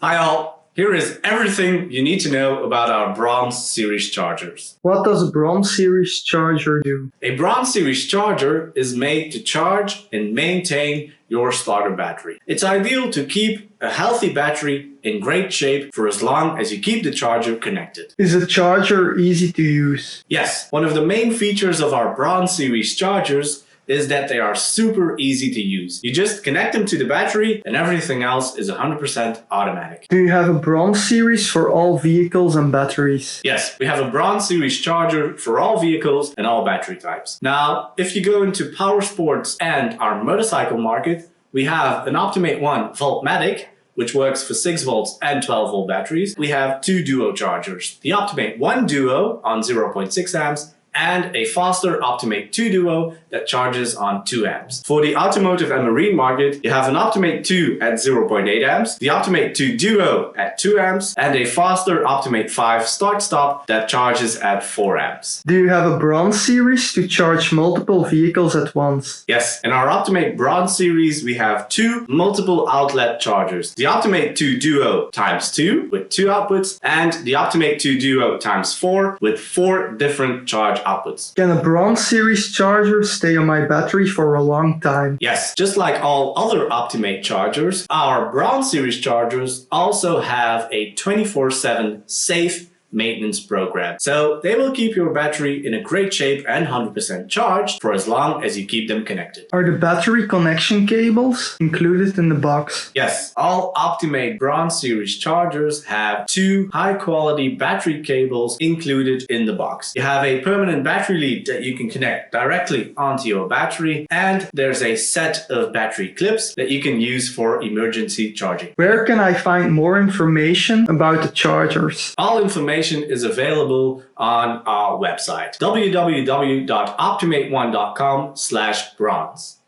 Hi all, here is everything you need to know about our Bronze Series chargers. What does a Bronze Series charger do? A Bronze Series charger is made to charge and maintain your starter battery. It's ideal to keep a healthy battery in great shape for as long as you keep the charger connected. Is a charger easy to use? Yes, one of the main features of our Bronze Series chargers is that they are super easy to use. You just connect them to the battery and everything else is 100% automatic. Do you have a Bronze Series for all vehicles and batteries? Yes, we have a Bronze Series charger for all vehicles and all battery types. Now, if you go into power sports and our motorcycle market, we have an Optimate 1 Voltmatic, which works for 6 volts and 12 volt batteries. We have two Duo chargers, the Optimate 1 Duo on 0.6 amps and a faster Optimate 2 Duo that charges on 2 amps. For the automotive and marine market, you have an Optimate 2 at 0.8 amps, the Optimate 2 Duo at 2 amps, and a faster Optimate 5 start-stop that charges at 4 amps. Do you have a Bronze Series to charge multiple vehicles at once? Yes, in our Optimate Bronze series, we have two multiple outlet chargers. The Optimate 2 Duo ×2 with 2 outputs, and the Optimate 2 Duo ×4 with 4 different charge outputs. Can a Bronze Series charger stay on my battery for a long time? Yes, just like all other Optimate chargers, our Bronze Series chargers also have a 24/7 safe maintenance program. So they will keep your battery in a great shape and 100% charged for as long as you keep them connected. Are the battery connection cables included in the box? Yes, all Optimate Bronze Series chargers have 2 high-quality battery cables included in the box. You have a permanent battery lead that you can connect directly onto your battery, and there's a set of battery clips that you can use for emergency charging. Where can I find more information about the chargers? All information is available on our website, www.optimate1.com/bronze.